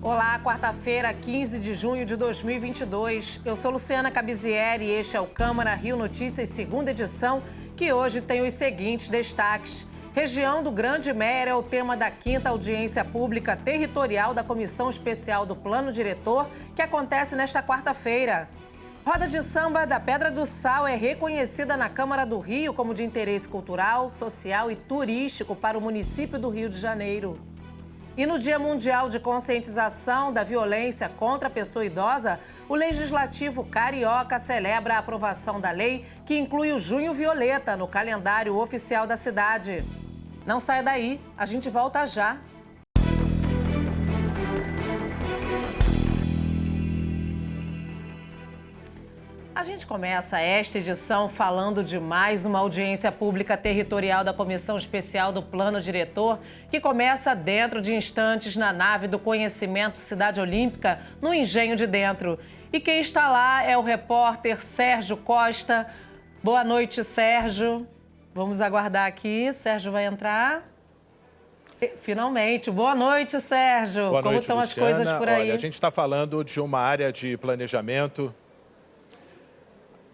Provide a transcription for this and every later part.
Olá, quarta-feira, 15 de junho de 2022. Eu sou Luciana Cabizieri e este é o Câmara Rio Notícias, segunda edição, que hoje tem os seguintes destaques. Região do Grande Meyer é o tema da 5ª audiência pública territorial da Comissão Especial do Plano Diretor, que acontece nesta quarta-feira. Roda de samba da Pedra do Sal é reconhecida na Câmara do Rio como de interesse cultural, social e turístico para o município do Rio de Janeiro. E no Dia Mundial de Conscientização da Violência contra a Pessoa Idosa, o Legislativo Carioca celebra a aprovação da lei que inclui o Junho Violeta no calendário oficial da cidade. Não saia daí, a gente volta já. A gente começa esta edição falando de mais uma audiência pública territorial da Comissão Especial do Plano Diretor, que começa dentro de instantes na nave do Conhecimento Cidade Olímpica, no Engenho de Dentro. E quem está lá é o repórter Sérgio Costa. Boa noite, Sérgio. Vamos aguardar aqui. Sérgio vai entrar. Finalmente. Boa noite, Sérgio. Boa noite, como estão Luciana. As coisas por aí? Olha, a gente está falando de uma área de planejamento.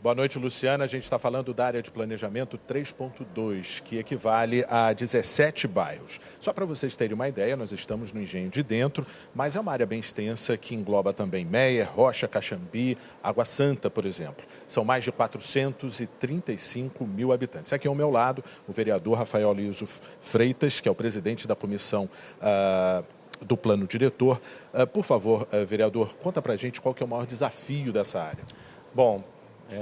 Boa noite, Luciana. A gente está falando da área de planejamento 3.2, que equivale a 17 bairros. Só para vocês terem uma ideia, nós estamos no Engenho de Dentro, mas é uma área bem extensa que engloba também Meyer, Rocha, Caxambi, Água Santa, por exemplo. São mais de 435 mil habitantes. Aqui ao meu lado, o vereador Rafael Liso Freitas, que é o presidente da comissão do Plano Diretor. Por favor, vereador, conta para a gente qual que é o maior desafio dessa área. Bom,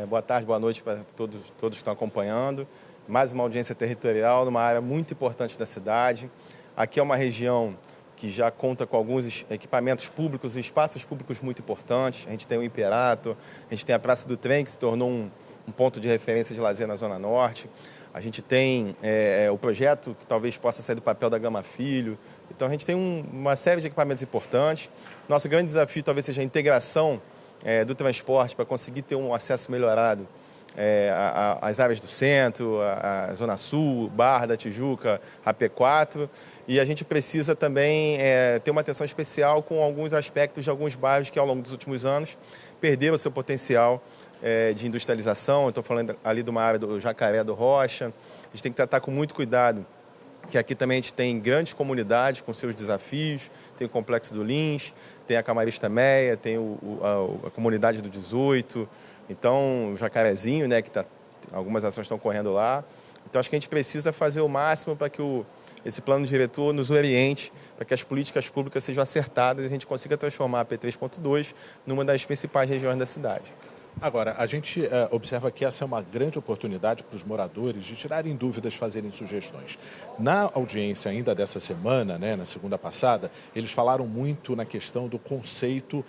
boa tarde, boa noite para todos que estão acompanhando. Mais uma audiência territorial numa área muito importante da cidade. Aqui é uma região que já conta com alguns equipamentos públicos e espaços públicos muito importantes. A gente tem o Imperato, a gente tem a Praça do Trem, que se tornou um ponto de referência de lazer na Zona Norte. A gente tem o projeto que talvez possa sair do papel da Gama Filho. Então a gente tem uma série de equipamentos importantes. Nosso grande desafio talvez seja a integração do transporte para conseguir ter um acesso melhorado às áreas do centro, à Zona Sul, Barra da Tijuca, a P4. E a gente precisa também ter uma atenção especial com alguns aspectos de alguns bairros que ao longo dos últimos anos perderam o seu potencial de industrialização. Estou falando ali de uma área do Jacaré do Rocha. A gente tem que tratar com muito cuidado, que aqui também a gente tem grandes comunidades com seus desafios, tem o Complexo do Lins, tem a Camarista Meia, tem a comunidade do 18, então o Jacarezinho, né, que algumas ações estão correndo lá. Então acho que a gente precisa fazer o máximo para que esse plano diretor nos oriente, para que as políticas públicas sejam acertadas e a gente consiga transformar a P3.2 numa das principais regiões da cidade. Agora, a gente observa que essa é uma grande oportunidade para os moradores de tirarem dúvidas, fazerem sugestões. Na audiência ainda dessa semana, né, na segunda passada, eles falaram muito na questão do conceito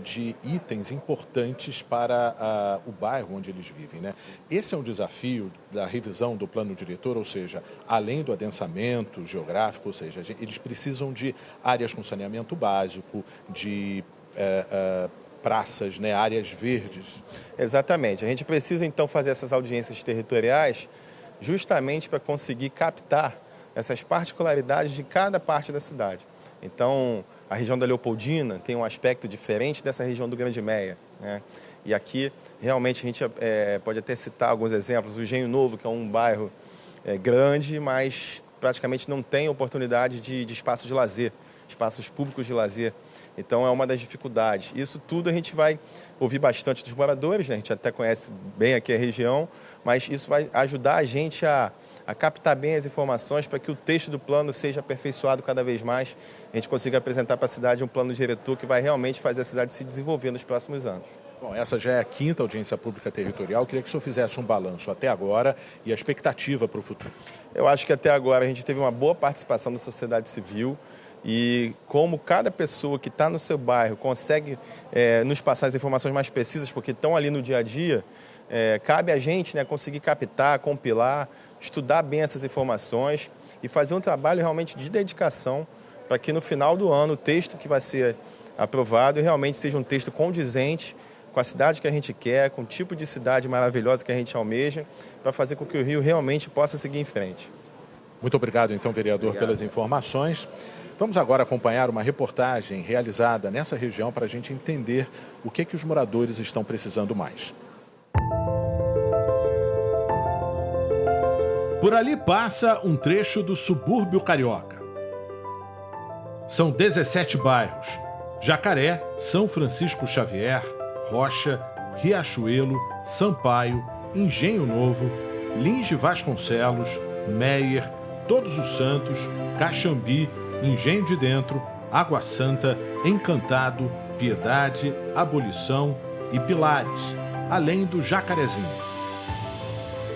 de itens importantes para o bairro onde eles vivem, né? Esse é um desafio da revisão do plano diretor, ou seja, além do adensamento geográfico, ou seja, eles precisam de áreas com saneamento básico, de praças, né, áreas verdes. Exatamente. A gente precisa, então, fazer essas audiências territoriais justamente para conseguir captar essas particularidades de cada parte da cidade. Então, a região da Leopoldina tem um aspecto diferente dessa região do Grande Meia, né? E aqui, realmente, a gente pode até citar alguns exemplos. O Engenho Novo, que é um bairro grande, mas praticamente não tem oportunidade de espaço de lazer, espaços públicos de lazer. Então, é uma das dificuldades. Isso tudo a gente vai ouvir bastante dos moradores, né? A gente até conhece bem aqui a região, mas isso vai ajudar a gente a captar bem as informações para que o texto do plano seja aperfeiçoado cada vez mais, a gente consiga apresentar para a cidade um plano diretor que vai realmente fazer a cidade se desenvolver nos próximos anos. Bom, essa já é a 5ª audiência pública territorial. Eu queria que o senhor fizesse um balanço até agora e a expectativa para o futuro. Eu acho que até agora a gente teve uma boa participação da sociedade civil. E como cada pessoa que está no seu bairro consegue nos passar as informações mais precisas, porque estão ali no dia a dia, cabe a gente, né, conseguir captar, compilar, estudar bem essas informações e fazer um trabalho realmente de dedicação para que no final do ano o texto que vai ser aprovado realmente seja um texto condizente com a cidade que a gente quer, com o tipo de cidade maravilhosa que a gente almeja, para fazer com que o Rio realmente possa seguir em frente. Muito obrigado, então, vereador, pelas informações. Vamos agora acompanhar uma reportagem realizada nessa região para a gente entender o que os moradores estão precisando mais. Por ali passa um trecho do subúrbio carioca. São 17 bairros: Jacaré, São Francisco Xavier, Rocha, Riachuelo, Sampaio, Engenho Novo, Lins de Vasconcelos, Meier, Todos os Santos, Caxambi, Engenho de Dentro, Água Santa, Encantado, Piedade, Abolição e Pilares, além do Jacarezinho.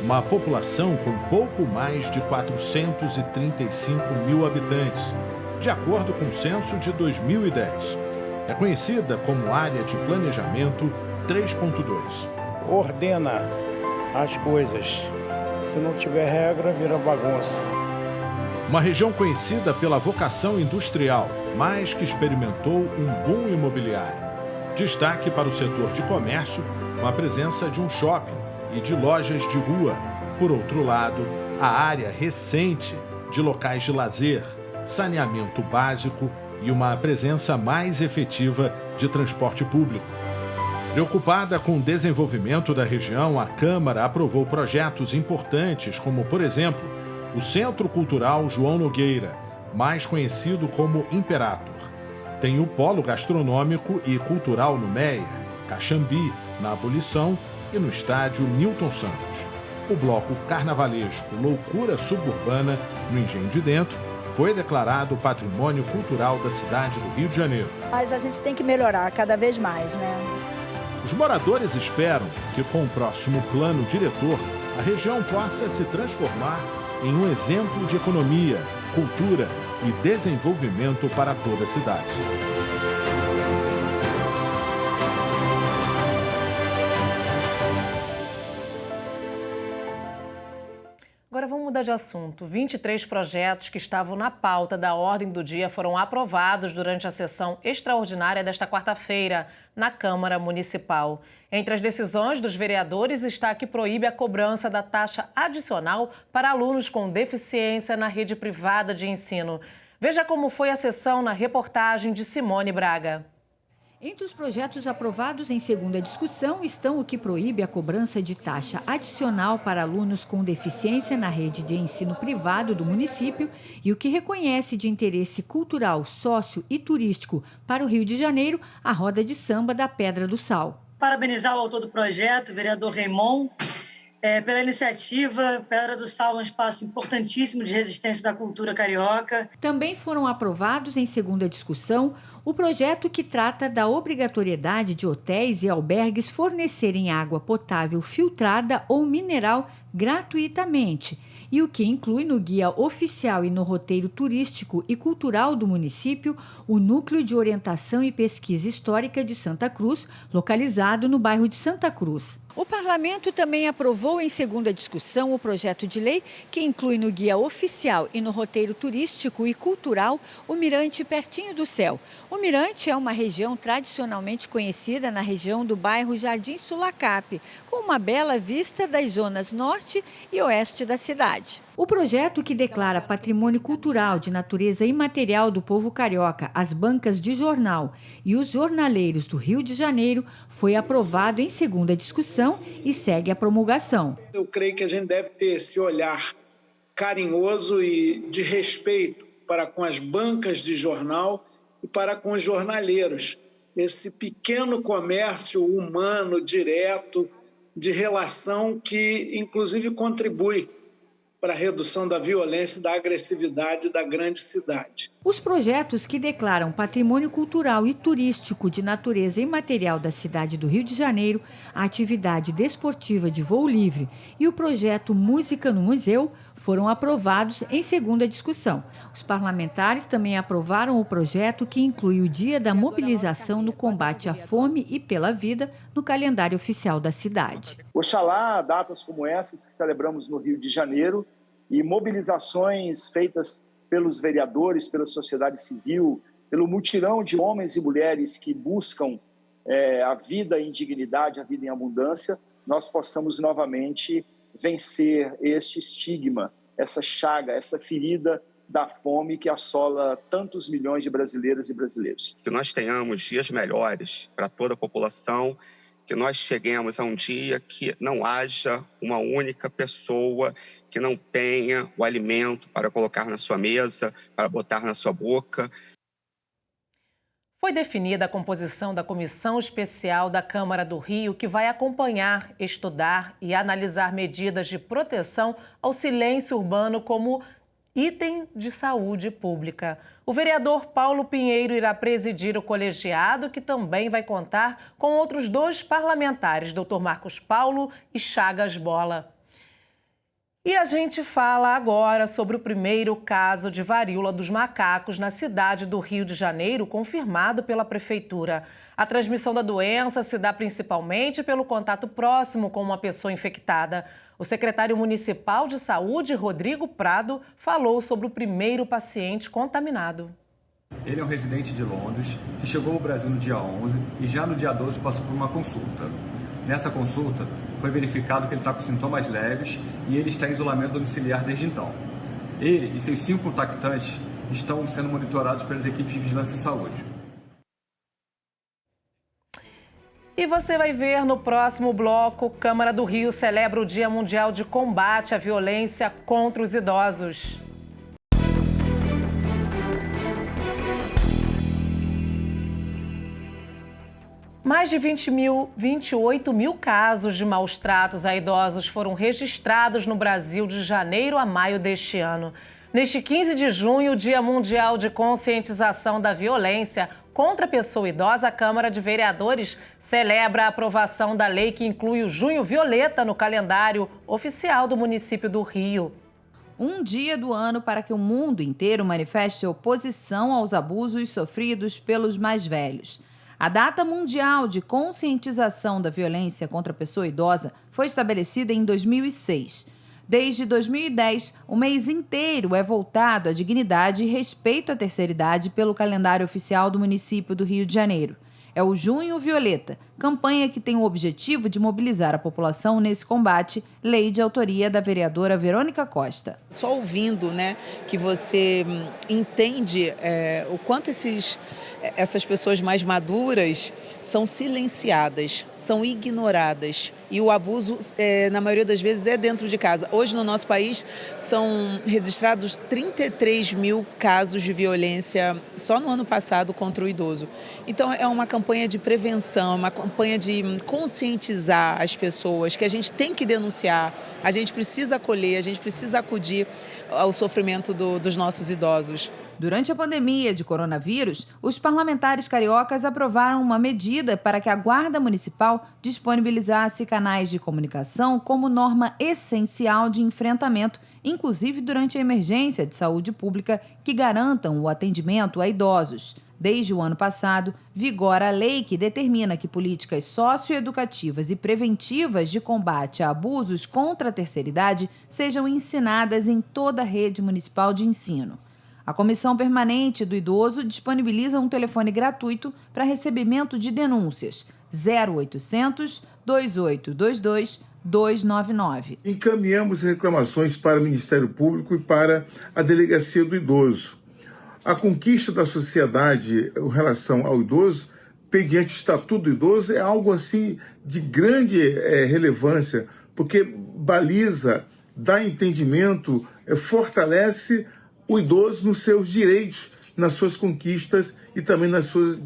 Uma população com pouco mais de 435 mil habitantes, de acordo com o censo de 2010. É conhecida como Área de Planejamento 3.2. Ordena as coisas. Se não tiver regra, vira bagunça. Uma região conhecida pela vocação industrial, mas que experimentou um boom imobiliário. Destaque para o setor de comércio, com a presença de um shopping e de lojas de rua. Por outro lado, a área recente de locais de lazer, saneamento básico e uma presença mais efetiva de transporte público. Preocupada com o desenvolvimento da região, a Câmara aprovou projetos importantes, como, por exemplo, o Centro Cultural João Nogueira, mais conhecido como Imperator. Tem o Polo Gastronômico e Cultural no Meier, Caxambi, na Abolição, e no estádio Newton Santos. O bloco carnavalesco Loucura Suburbana, no Engenho de Dentro, foi declarado Patrimônio Cultural da cidade do Rio de Janeiro. Mas a gente tem que melhorar cada vez mais, né? Os moradores esperam que, com o próximo plano diretor, a região possa se transformar em um exemplo de economia, cultura e desenvolvimento para toda a cidade. Agora vamos mudar de assunto. 23 projetos que estavam na pauta da ordem do dia foram aprovados durante a sessão extraordinária desta quarta-feira na Câmara Municipal. Entre as decisões dos vereadores está a que proíbe a cobrança da taxa adicional para alunos com deficiência na rede privada de ensino. Veja como foi a sessão na reportagem de Simone Braga. Entre os projetos aprovados em segunda discussão estão o que proíbe a cobrança de taxa adicional para alunos com deficiência na rede de ensino privado do município e o que reconhece de interesse cultural, sócio e turístico para o Rio de Janeiro a roda de samba da Pedra do Sal. Parabenizar o autor do projeto, o vereador Raimon, pela iniciativa. Pedra do Sal é um espaço importantíssimo de resistência da cultura carioca. Também foram aprovados em segunda discussão o projeto que trata da obrigatoriedade de hotéis e albergues fornecerem água potável filtrada ou mineral gratuitamente e o que inclui no guia oficial e no roteiro turístico e cultural do município o Núcleo de Orientação e Pesquisa Histórica de Santa Cruz, localizado no bairro de Santa Cruz. O parlamento também aprovou em segunda discussão o projeto de lei que inclui no guia oficial e no roteiro turístico e cultural o Mirante Pertinho do Céu. O Mirante é uma região tradicionalmente conhecida na região do bairro Jardim Sulacap, com uma bela vista das zonas norte e oeste da cidade. O projeto que declara patrimônio cultural de natureza imaterial do povo carioca as bancas de jornal e os jornaleiros do Rio de Janeiro foi aprovado em segunda discussão e segue a promulgação. Eu creio que a gente deve ter esse olhar carinhoso e de respeito para com as bancas de jornal e para com os jornaleiros. Esse pequeno comércio humano, direto, de relação que, inclusive, contribui para a redução da violência e da agressividade da grande cidade. Os projetos que declaram patrimônio cultural e turístico de natureza imaterial da cidade do Rio de Janeiro, a atividade desportiva de voo livre e o projeto Música no Museu foram aprovados em segunda discussão. Os parlamentares também aprovaram o projeto que inclui o Dia da Mobilização no Combate à Fome e pela Vida no calendário oficial da cidade. Oxalá datas como essas que celebramos no Rio de Janeiro e mobilizações feitas pelos vereadores, pela sociedade civil, pelo mutirão de homens e mulheres que buscam a vida em dignidade, a vida em abundância, nós possamos novamente vencer este estigma, essa chaga, essa ferida da fome que assola tantos milhões de brasileiras e brasileiros. Que nós tenhamos dias melhores para toda a população, que nós cheguemos a um dia que não haja uma única pessoa que não tenha o alimento para colocar na sua mesa, para botar na sua boca. Foi definida a composição da Comissão Especial da Câmara do Rio, que vai acompanhar, estudar e analisar medidas de proteção ao silêncio urbano como item de saúde pública. O vereador Paulo Pinheiro irá presidir o colegiado, que também vai contar com outros 2 parlamentares, Dr. Marcos Paulo e Chagas Bola. E a gente fala agora sobre o primeiro caso de varíola dos macacos na cidade do Rio de Janeiro, confirmado pela Prefeitura. A transmissão da doença se dá principalmente pelo contato próximo com uma pessoa infectada. O secretário municipal de saúde, Rodrigo Prado, falou sobre o primeiro paciente contaminado. Ele é um residente de Londres, que chegou ao Brasil no dia 11 e já no dia 12 passou por uma consulta. Nessa consulta, foi verificado que ele está com sintomas leves e ele está em isolamento domiciliar desde então. Ele e seus 5 contactantes estão sendo monitorados pelas equipes de vigilância e saúde. E você vai ver no próximo bloco, Câmara do Rio celebra o Dia Mundial de Combate à Violência contra os Idosos. Mais de 28 mil casos de maus-tratos a idosos foram registrados no Brasil de janeiro a maio deste ano. Neste 15 de junho, Dia Mundial de Conscientização da Violência contra a Pessoa Idosa, a Câmara de Vereadores celebra a aprovação da lei que inclui o Junho Violeta no calendário oficial do município do Rio. Um dia do ano para que o mundo inteiro manifeste oposição aos abusos sofridos pelos mais velhos. A data mundial de conscientização da violência contra a pessoa idosa foi estabelecida em 2006. Desde 2010, o mês inteiro é voltado à dignidade e respeito à terceira idade pelo calendário oficial do município do Rio de Janeiro. É o Junho Violeta, campanha que tem o objetivo de mobilizar a população nesse combate, lei de autoria da vereadora Verônica Costa. Só ouvindo, que você entende o quanto essas pessoas mais maduras são silenciadas, são ignoradas. E o abuso, na maioria das vezes, é dentro de casa. Hoje, no nosso país, são registrados 33 mil casos de violência só no ano passado contra o idoso. Então, é uma campanha de prevenção, uma campanha de conscientizar as pessoas que a gente tem que denunciar, a gente precisa acolher, a gente precisa acudir ao sofrimento dos nossos idosos. Durante a pandemia de coronavírus, os parlamentares cariocas aprovaram uma medida para que a Guarda Municipal disponibilizasse canais de comunicação como norma essencial de enfrentamento, inclusive durante a emergência de saúde pública, que garantam o atendimento a idosos. Desde o ano passado, vigora a lei que determina que políticas socioeducativas e preventivas de combate a abusos contra a terceira idade sejam ensinadas em toda a rede municipal de ensino. A Comissão Permanente do Idoso disponibiliza um telefone gratuito para recebimento de denúncias, 0800 2822 299. Encaminhamos reclamações para o Ministério Público e para a Delegacia do Idoso. A conquista da sociedade em relação ao idoso, mediante o Estatuto do Idoso, é algo assim de grande relevância, porque baliza, dá entendimento, fortalece o idoso nos seus direitos, nas suas conquistas e também nas suas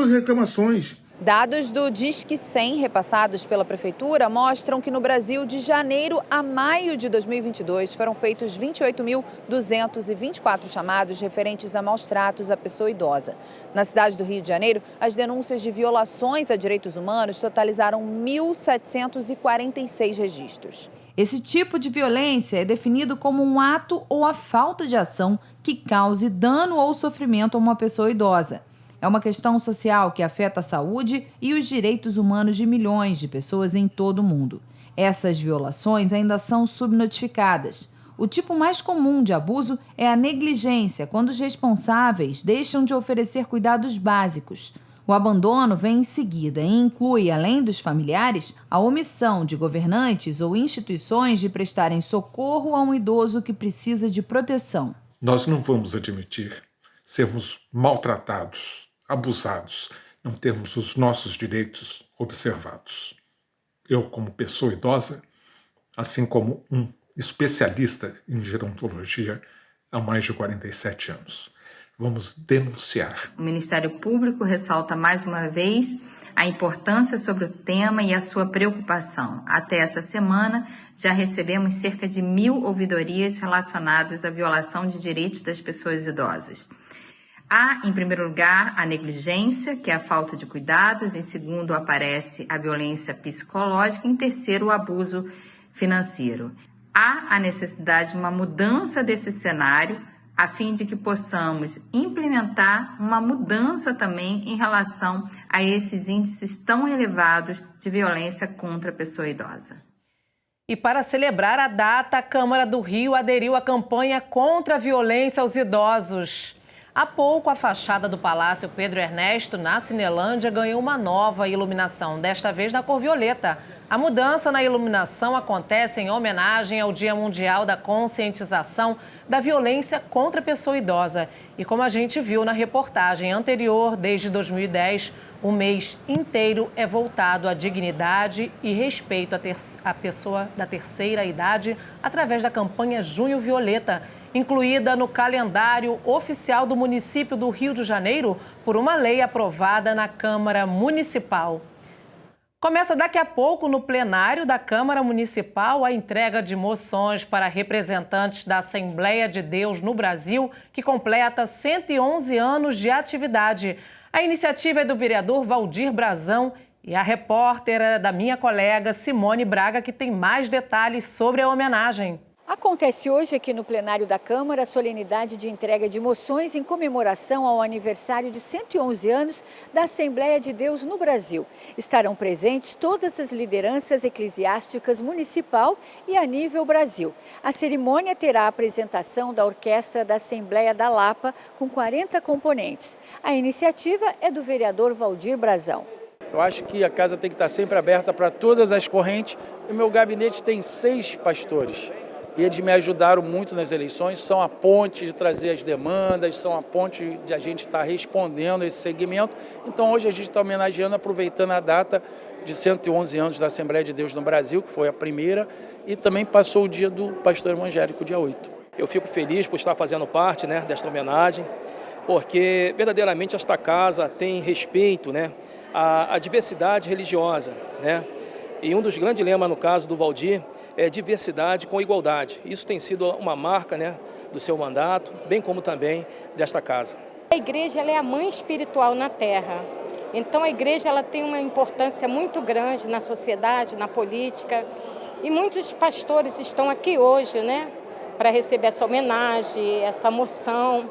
reclamações. Dados do Disque 100 repassados pela Prefeitura mostram que no Brasil, de janeiro a maio de 2022, foram feitos 28.224 chamados referentes a maus-tratos à pessoa idosa. Na cidade do Rio de Janeiro, as denúncias de violações a direitos humanos totalizaram 1.746 registros. Esse tipo de violência é definido como um ato ou a falta de ação que cause dano ou sofrimento a uma pessoa idosa. É uma questão social que afeta a saúde e os direitos humanos de milhões de pessoas em todo o mundo. Essas violações ainda são subnotificadas. O tipo mais comum de abuso é a negligência, quando os responsáveis deixam de oferecer cuidados básicos. O O abandono vem em seguida e inclui, além dos familiares, a omissão de governantes ou instituições de prestarem socorro a um idoso que precisa de proteção. Nós não vamos admitir sermos maltratados, abusados, não termos os nossos direitos observados. Eu, como pessoa idosa, assim como um especialista em gerontologia há mais de 47 anos, vamos denunciar. O Ministério Público ressalta mais uma vez a importância sobre o tema e a sua preocupação. Até essa semana, já recebemos cerca de 1.000 ouvidorias relacionadas à violação de direitos das pessoas idosas. Há, em primeiro lugar, a negligência, que é a falta de cuidados. Em segundo, aparece a violência psicológica. Em terceiro, o abuso financeiro. Há a necessidade de uma mudança desse cenário, a fim de que possamos implementar uma mudança também em relação a esses índices tão elevados de violência contra a pessoa idosa. E para celebrar a data, a Câmara do Rio aderiu à campanha contra a violência aos idosos. Há pouco, a fachada do Palácio Pedro Ernesto, na Cinelândia, ganhou uma nova iluminação, desta vez na cor violeta. A mudança na iluminação acontece em homenagem ao Dia Mundial da Conscientização da Violência contra a Pessoa Idosa. E como a gente viu na reportagem anterior, desde 2010, o mês inteiro é voltado à dignidade e respeito à pessoa da terceira idade através da campanha Junho Violeta, incluída no calendário oficial do município do Rio de Janeiro por uma lei aprovada na Câmara Municipal. Começa daqui a pouco no plenário da Câmara Municipal a entrega de moções para representantes da Assembleia de Deus no Brasil, que completa 111 anos de atividade. A iniciativa é do vereador Valdir Brazão e a repórter é da minha colega Simone Braga, que tem mais detalhes sobre a homenagem. Acontece hoje aqui no plenário da Câmara a solenidade de entrega de moções em comemoração ao aniversário de 111 anos da Assembleia de Deus no Brasil. Estarão presentes todas as lideranças eclesiásticas municipal e a nível Brasil. A cerimônia terá a apresentação da Orquestra da Assembleia da Lapa, com 40 componentes. A iniciativa é do vereador Valdir Brazão. Eu acho que a casa tem que estar sempre aberta para todas as correntes. O meu gabinete tem 6 pastores. E eles me ajudaram muito nas eleições, são a ponte de trazer as demandas, são a ponte de a gente estar respondendo esse segmento. Então hoje a gente está homenageando, aproveitando a data de 111 anos da Assembleia de Deus no Brasil, que foi a primeira, e também passou o dia do pastor evangélico, dia 8. Eu fico feliz por estar fazendo parte, desta homenagem, porque verdadeiramente esta casa tem respeito, à diversidade religiosa, E um dos grandes lemas, no caso do Valdir, é diversidade com igualdade. Isso tem sido uma marca do seu mandato, bem como também desta casa. A igreja ela é a mãe espiritual na terra. Então a igreja ela tem uma importância muito grande na sociedade, na política. E muitos pastores estão aqui hoje, para receber essa homenagem, essa moção,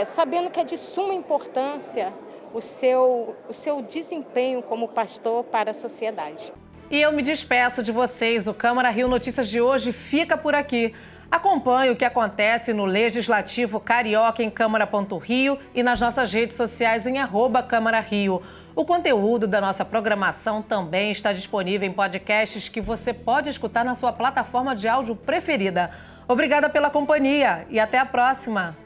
sabendo que é de suma importância o seu desempenho como pastor para a sociedade. E eu me despeço de vocês. O Câmara Rio Notícias de hoje fica por aqui. Acompanhe o que acontece no Legislativo Carioca em Câmara.Rio e nas nossas redes sociais em @CâmaraRio. O conteúdo da nossa programação também está disponível em podcasts que você pode escutar na sua plataforma de áudio preferida. Obrigada pela companhia e até a próxima!